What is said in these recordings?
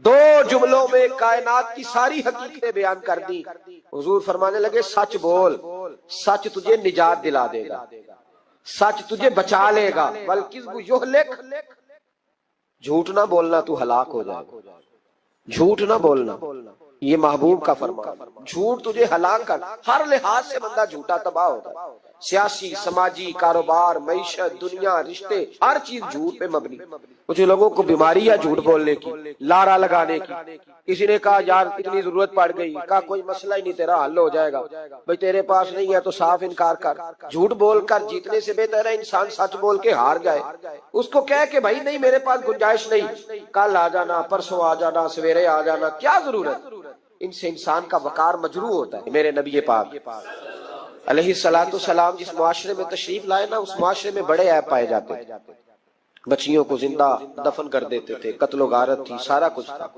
دو جملوں میں کائنات کی ساری حقیقتیں بیان کر دی. حضور فرمانے لگے سچ بول، سچ تجھے نجات دلا دے گا، سچ تجھے بچا لے گا. والکذب یہلک، جھوٹ نہ بولنا تو ہلاک ہو جائے گا. جھوٹ نہ بولنا، یہ محبوب کا فرمان. جھوٹ تجھے ہلاک کر. ہر لحاظ سے بندہ جھوٹا تباہ ہوتا ہے. سیاسی، سماجی، کاروبار، معیشت، دنیا، رشتے، ہر چیز جھوٹ پہ مبنی. کچھ لوگوں کو بیماری ہے جھوٹ بولنے کی، لارا لگانے کی. کسی نے کہا یار اتنی ضرورت پڑ گئی، کہا کوئی مسئلہ ہی نہیں، تیرا حل ہو جائے گا. بھئی تیرے پاس نہیں ہے تو صاف انکار کر. جھوٹ بول کر جیتنے سے بہتر ہے انسان سچ بول کے ہار جائے. اس کو کہہ کہ بھائی نہیں میرے پاس گنجائش نہیں، کل آ جانا، پرسوں آ جانا، سویرے آ جانا، کیا ضرورت. ان سے انسان کا وقار مجروح ہوتا ہے. میرے نبی پاک علیہ الصلوۃ والسلام جس معاشرے میں تشریف لائے نا، اس معاشرے میں بڑے عیب پائے جاتے تھے. بچیوں کو زندہ دفن کر دیتے تھے، قتل و غارت تھی، سارا کچھ تھا.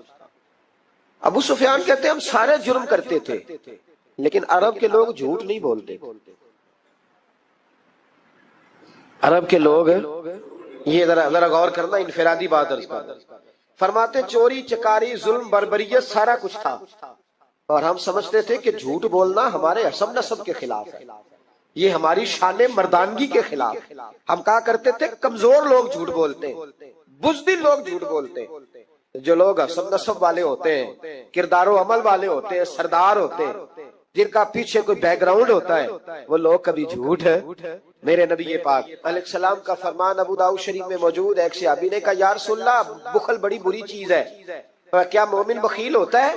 ابو سفیان کہتے ہیں ہم سارے جرم کرتے تھے لیکن عرب کے لوگ جھوٹ نہیں بولتے. عرب کے لوگ یہ ذرا غور کرنا، انفرادی بات عرض کرنا. فرماتے چوری چکاری ظلم بربریت سارا کچھ تھا، اور ہم سمجھتے تھے کہ جھوٹ بولنا ہمارے حسب نسب کے خلاف ہے، یہ ہماری شان مردانگی کے خلاف. ہم کہا کرتے تھے کمزور لوگ جھوٹ بولتے ہیں، بزدل لوگ جھوٹ بولتے ہیں. جو لوگ حسب نسب والے ہوتے ہیں، کردار و عمل والے ہوتے ہیں، سردار ہوتے ہیں، جن کا پیچھے کوئی بیک گراؤنڈ ہوتا ہے، وہ لوگ کبھی جھوٹ ہے. میرے نبی پاک علیہ السلام کا فرمان ابو داؤد شریف میں موجود ہے. ایک صحابی نے کہا یا رسول اللہ بخل بڑی بری چیز ہے، کیا مومن بخیل ہوتا ہے؟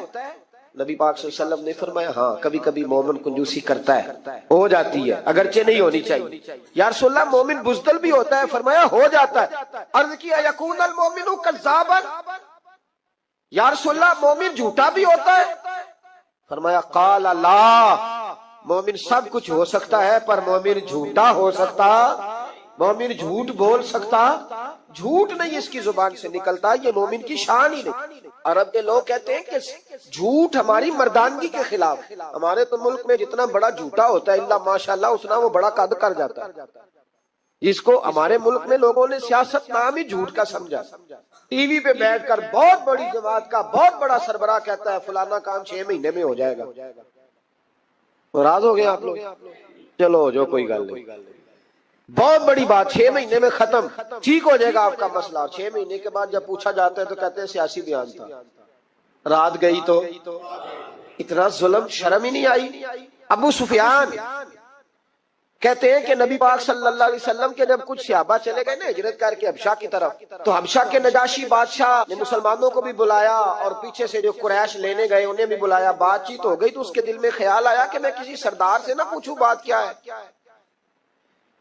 نبی پاک صلی اللہ علیہ وسلم نے فرمایا ہاں کبھی کبھی مومن کنجوسی کرتا ہے، ہو جاتی ہے، اگرچہ نہیں ہونی چاہیے. یا رسول اللہ مومن بزدل بھی ہوتا ہے؟ فرمایا ہو جاتا ہے. عرض کیا یکون المومن کذابا، یا رسول اللہ مومن جھوٹا بھی ہوتا ہے؟ فرمایا قال لا، مومن سب کچھ ہو سکتا ہے پر مومن جھوٹا ہو سکتا، مومن جھوٹ بول سکتا، جھوٹ نہیں اس کی زبان سے نکلتا، یہ مومن کی شان ہی نہیں. عرب کے لوگ کہتے ہیں کہ جھوٹ ہماری مردانگی کے خلاف. ہمارے تو ملک میں جتنا بڑا جھوٹا ہوتا ہے اللہ ماشاءاللہ اتنا وہ بڑا قد کر جاتا ہے. جس کو ہمارے ملک میں لوگوں نے سیاست نام ہی جھوٹ کا سمجھا. ٹی وی پہ بیٹھ کر بہت بڑی جماعت کا بہت بڑا سربراہ کہتا ہے فلانا کام 6 مہینے میں ہو جائے گا. راض ہو گئے آپ لوگ؟ چلو جو کوئی گل نہیں، بہت بڑی بات، 6 مہینے میں ختم، ٹھیک ہو جائے گا آپ کا مسئلہ. 6 مہینے کے بعد جب پوچھا جاتا ہے تو کہتے ہیں سیاسی بیان تھا. رات گئی تو اتنا ظلم، شرم ہی نہیں آئی. ابو سفیان کہتے ہیں کہ نبی پاک صلی اللہ علیہ وسلم کے جب کچھ صحابہ چلے گئے نا ہجرت کر کے حبشہ کی طرف، تو حبشہ کے نجاشی بادشاہ نے مسلمانوں کو بھی بلایا اور پیچھے سے جو قریش لینے گئے انہیں بھی بلایا. بات چیت ہو گئی تو اس کے دل میں خیال آیا کہ میں کسی سردار سے نہ پوچھوں بات کیا ہے.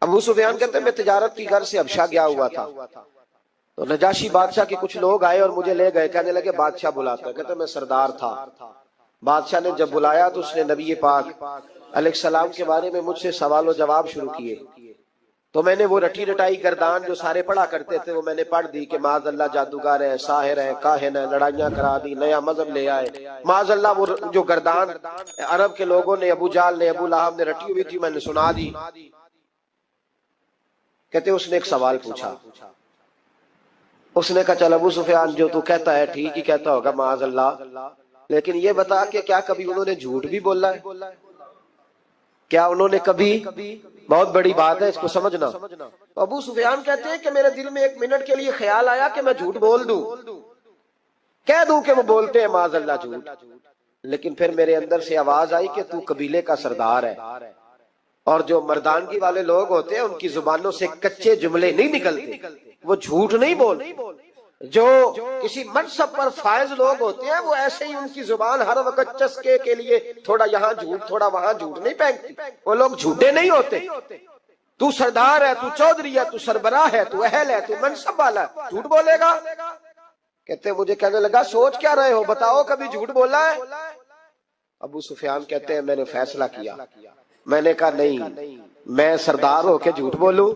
ابو سفیان کہتے ہیں میں تجارت کی غرض سے حبشہ گیا ہوا تھا، تو نجاشی بادشاہ کے کچھ لوگ آئے اور مجھے لے گئے. کہنے لگے بادشاہ بلاتا ہے. کہتے میں سردار تھا. بادشاہ نے جب بلایا تو اس نے نبی پاک علیہ السلام کے بارے میں مجھ سے سوال و جواب شروع کیے. تو میں نے وہ رٹی رٹائی گردان جو سارے پڑھا کرتے تھے وہ میں نے پڑھ دی کہ معاذ اللہ جادوگر ہے، ساحر ہے، کاہن ہے، لڑائیاں کرا دی، نیا مذہب لے آئے. معاذ اللہ وہ جو گردان عرب کے لوگوں نے، ابو جال نے، ابو لہب نے رٹی ہوئی تھی میں نے سنا دی. کہتے اس نے ایک سوال پوچھا. اس نے کہا چل ابو سفیان جو تو کہتا ہے ٹھیک ہی کہتا ہوگا معاذ اللہ، لیکن یہ بتا کہ کیا کبھی انہوں نے جھوٹ بھی بولا ہے؟ کیا انہوں نے کبھی، بہت بڑی بات ہے اس کو سمجھنا. تو ابو سفیان کہتے ہیں کہ میرے دل میں 1 منٹ کے لیے خیال آیا کہ میں جھوٹ بول دوں، کہہ دوں کہ وہ بولتے ہیں معاذ اللہ جھوٹ. لیکن پھر میرے اندر سے آواز آئی کہ تو قبیلے کا سردار ہے، اور جو مردانگی والے لوگ ہوتے ہیں ان کی زبانوں سے کچے جملے نہیں نکلتے، وہ جھوٹ نہیں بولتے. جو کسی منصب پر فائز لوگ ہوتے ہیں وہ ایسے ہی ان کی زبان ہر وقت چسکے کے لیے تھوڑا یہاں جھوٹ تھوڑا وہاں جھوٹ نہیں پھینکتی. وہ لوگ جھوٹے نہیں ہوتے. تو سردار ہے، تو چودھری ہے، تو سربراہ ہے، تو اہل ہے، تو منصب والا ہے، جھوٹ بولے گا؟ کہتے مجھے کہنے لگا سوچ کیا رہے ہو، بتاؤ کبھی جھوٹ بولا ہے؟ ابو سفیان کہتے ہیں میں نے فیصلہ کیا. میں نے کہا نہیں میں سردار ہو کے جھوٹ بولوں؟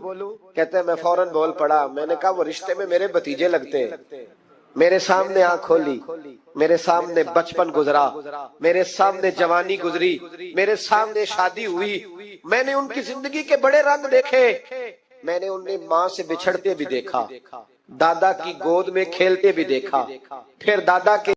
کہتے ہیں میں فوراً بول پڑا. میں نے کہا وہ رشتے میں میرے بھتیجے لگتے ہیں، میرے سامنے آنکھ کھولی، میرے سامنے بچپن گزرا، میرے سامنے جوانی گزری، میرے سامنے شادی ہوئی. میں نے ان کی زندگی کے بڑے رنگ دیکھے. میں نے انہیں ماں سے بچھڑتے بھی دیکھا، دادا کی گود میں کھیلتے بھی دیکھا، پھر دادا کے